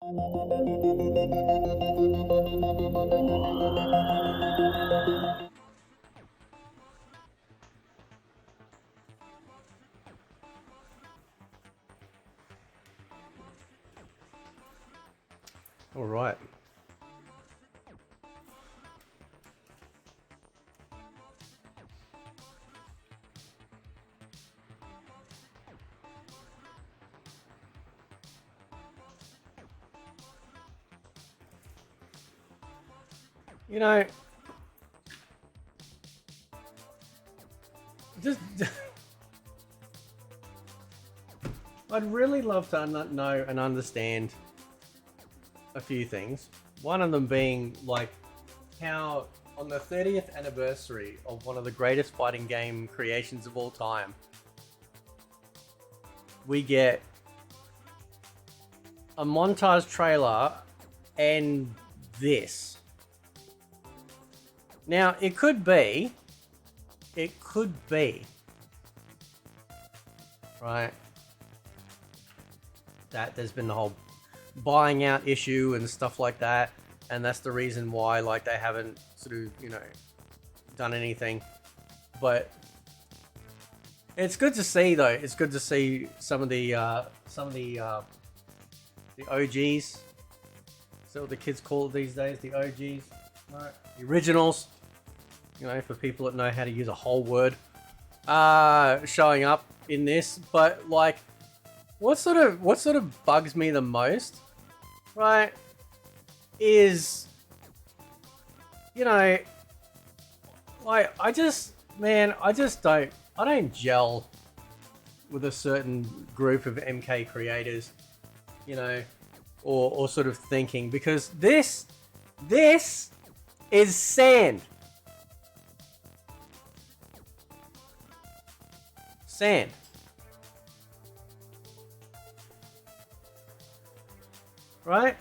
All right. You know, just I'd really love to know and understand a few things. One of them being like how on the 30th anniversary of one of the greatest fighting game creations of all time, we get a montage trailer and this. Now, it could be, right, that there's been the whole buying out issue and stuff like that, and that's the reason why, like, they haven't sort of, you know, done anything. But it's good to see, though. It's good to see some of the OGs. So what the kids call it these days, the OGs, right? The originals. You know, for people that know how to use a whole word, showing up in this. But like, what sort of bugs me the most, right, is, you know, like I don't gel with a certain group of MK creators, you know, or sort of thinking, because this is sand. Sand. Right?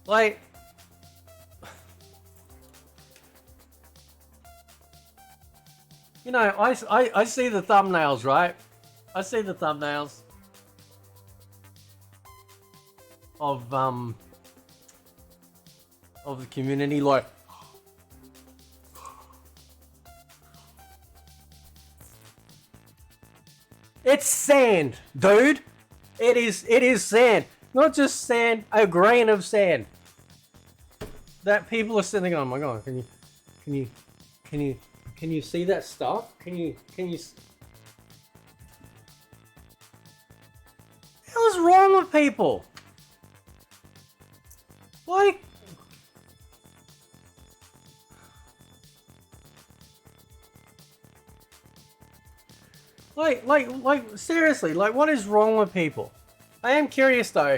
Like, you know, I see the thumbnails, right? I see the thumbnails of the community, like, it's sand, dude. It is sand. Not just sand, a grain of sand. That people are sitting, oh my god, can you see that stuff? Can you what the hell is wrong with people? Like, seriously, like, what is wrong with people? I am curious, though,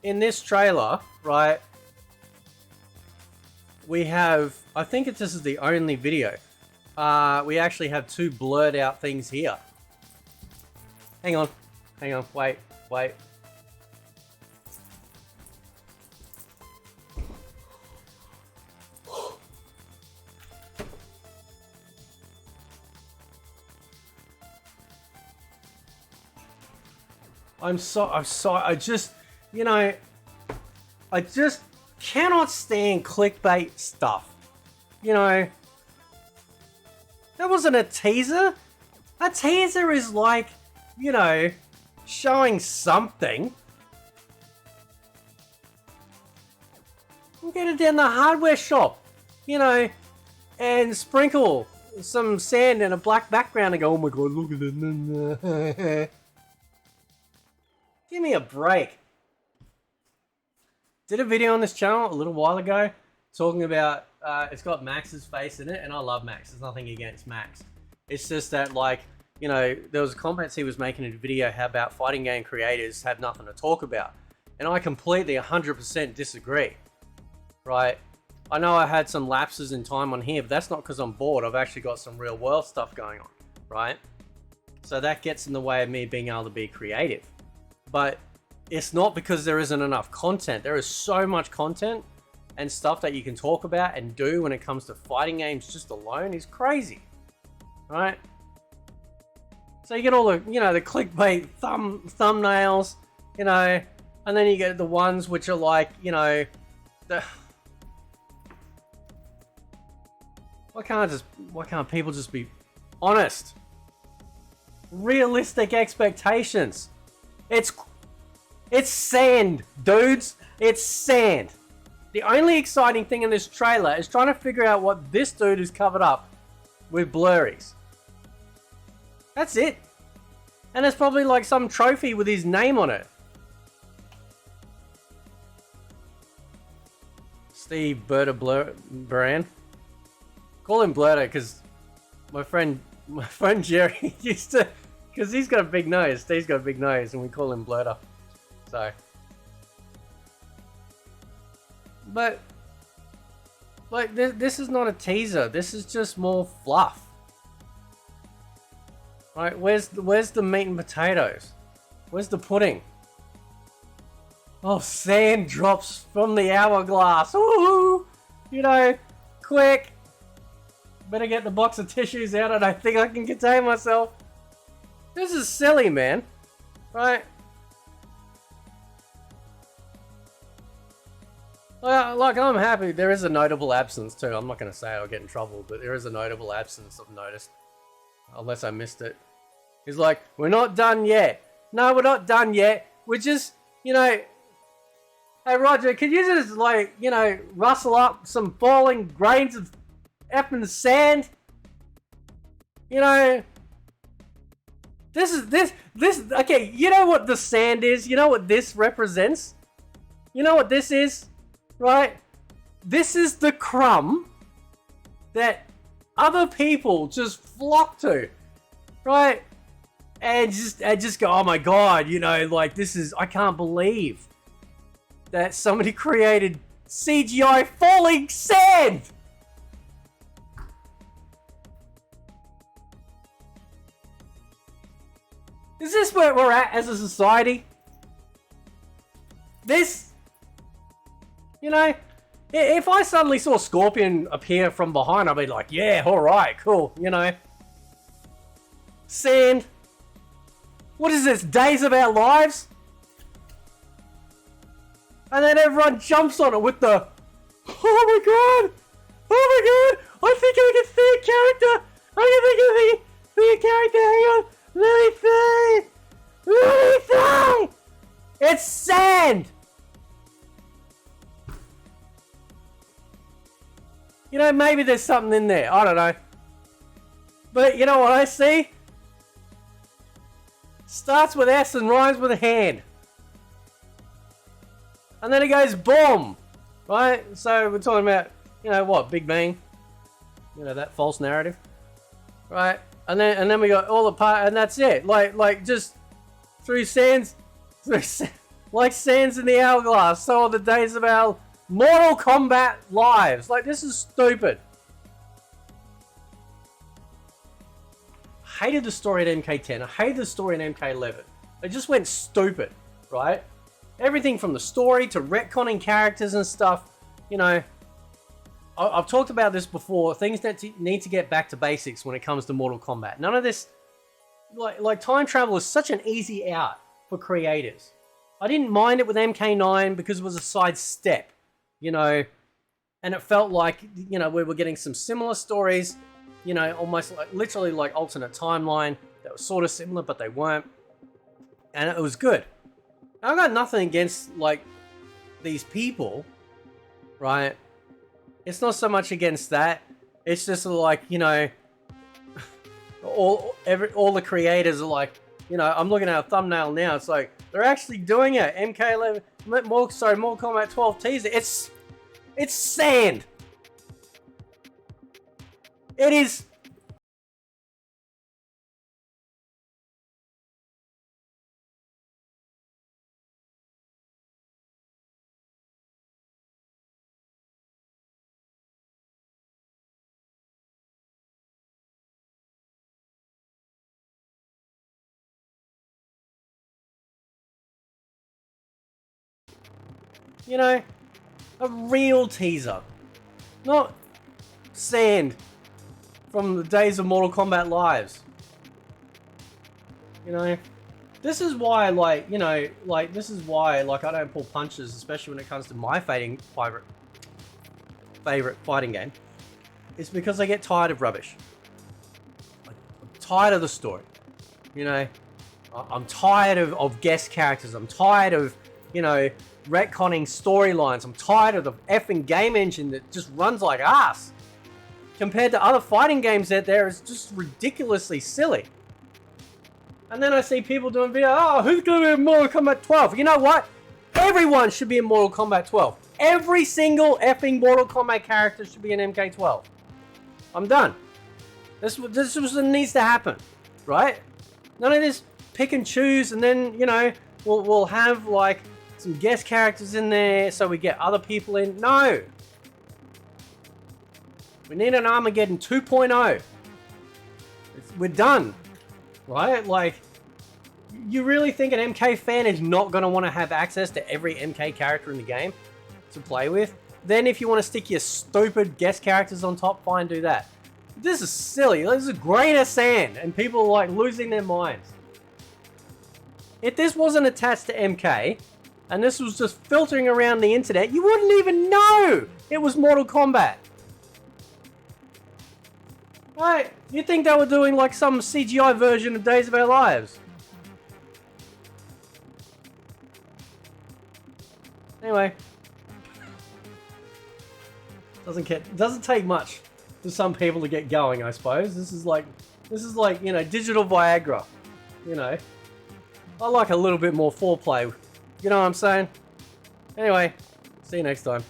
in this trailer, right, we have, I think this is the only video, we actually have two blurred out things here. Hang on, wait. I'm sorry, I just cannot stand clickbait stuff. You know, that wasn't a teaser. A teaser is like, you know, showing something. I'm getting down the hardware shop, you know, and sprinkle some sand in a black background and go, oh my god, look at it. Give me a break. Did a video on this channel a little while ago talking about, it's got Max's face in it, and I love Max. There's nothing against Max. It's just that, like, you know, there was comments he was making in a video how about fighting game creators have nothing to talk about. And I completely 100% disagree, right? I know I had some lapses in time on here, but that's not because I'm bored. I've actually got some real world stuff going on, right? So that gets in the way of me being able to be creative. But it's not because there isn't enough content. There is so much content and stuff that you can talk about and do when it comes to fighting games just alone is crazy, right? So you get all the, you know, the clickbait thumbnails, you know, and then you get the ones which are like, you know, the... Why can't people just be honest? Realistic expectations. It's sand, dudes. It's sand. The only exciting thing in this trailer is trying to figure out what this dude is covered up with blurries. That's it. And there's probably like some trophy with his name on it. Steve Brand. Call him Blurter because my friend Jerry used to, because he's got a big nose. Steve's got a big nose and we call him Blurter. So. But, like, this is not a teaser. This is just more fluff. Right? Where's the meat and potatoes? Where's the pudding? Oh, sand drops from the hourglass. Ooh, you know, quick. Better get the box of tissues out. I don't think I can contain myself. This is silly, man. Right? Like, I'm happy. There is a notable absence too. I'm not going to say it, I'll get in trouble, but there is a notable absence I've noticed. Unless I missed it. He's like, we're not done yet. No, we're not done yet. We're just, you know... Hey, Roger, could you just, like, you know, rustle up some falling grains of effing sand? You know... This, okay, you know what the sand is? You know what this represents? You know what this is? Right? This is the crumb that other people just flock to. Right? And just go, oh my god, you know, like this is, I can't believe that somebody created CGI falling sand! Is this where we're at as a society? This, you know, if I suddenly saw Scorpion appear from behind, I'd be like, yeah, alright, cool, you know. Sand. What is this, Days of Our Lives? And then everyone jumps on it with the, oh my god, I think I can see a character. I can see a character, hang on. Let me see! It's sand! You know, maybe there's something in there. I don't know. But you know what I see? Starts with S and rhymes with a hand. And then it goes boom! Right? So we're talking about, you know what, Big Bang. You know, that false narrative. Right? And then we got all the part, and that's it. Like just through sands, like sands in the hourglass. So are the days of our Mortal Kombat lives. Like, this is stupid. Hated the story at MK10. I hated the story in MK11. It just went stupid, right? Everything from the story to retconning characters and stuff. You know, I've talked about this before. Things that need to get back to basics when it comes to Mortal Kombat. None of this, like time travel is such an easy out for creators. I didn't mind it with MK9 because it was a side step, you know, and it felt like, you know, we were getting some similar stories, you know, almost like literally like alternate timeline that was sort of similar, but they weren't, and it was good. I've got nothing against like these people, right? It's not so much against that. It's just like, you know, all the creators are like, you know, I'm looking at a thumbnail now. It's like they're actually doing it. MK11, Mortal Kombat 12 teaser. It's sand. It is. You know, a real teaser. Not sand from the days of Mortal Kombat lives. You know, this is why, like, you know, like, this is why, like, I don't pull punches, especially when it comes to my favorite fighting game. It's because I get tired of rubbish. I'm tired of the story. You know, I'm tired of guest characters. I'm tired of, you know, retconning storylines. I'm tired of the effing game engine that just runs like ass. Compared to other fighting games out there, it's just ridiculously silly. And then I see people doing videos, oh, who's going to be in Mortal Kombat 12? You know what? Everyone should be in Mortal Kombat 12. Every single effing Mortal Kombat character should be in MK12. I'm done. This is what needs to happen, right? None of this pick and choose, and then, you know, we'll have, like, some guest characters in there so we get other people in. No. We need an Armageddon 2.0. We're done. Right? Like, you really think an MK fan is not going to want to have access to every MK character in the game to play with? Then if you want to stick your stupid guest characters on top, fine, do that. This is silly. This is a grain of sand, and people are, like, losing their minds. If this wasn't attached to MK, and this was just filtering around the internet, you wouldn't even know it was Mortal Kombat. Right? You think they were doing like some CGI version of Days of Our Lives? Anyway, doesn't take much for some people to get going, I suppose. This is like, you know, digital Viagra. You know, I like a little bit more foreplay. You know what I'm saying? Anyway, see you next time.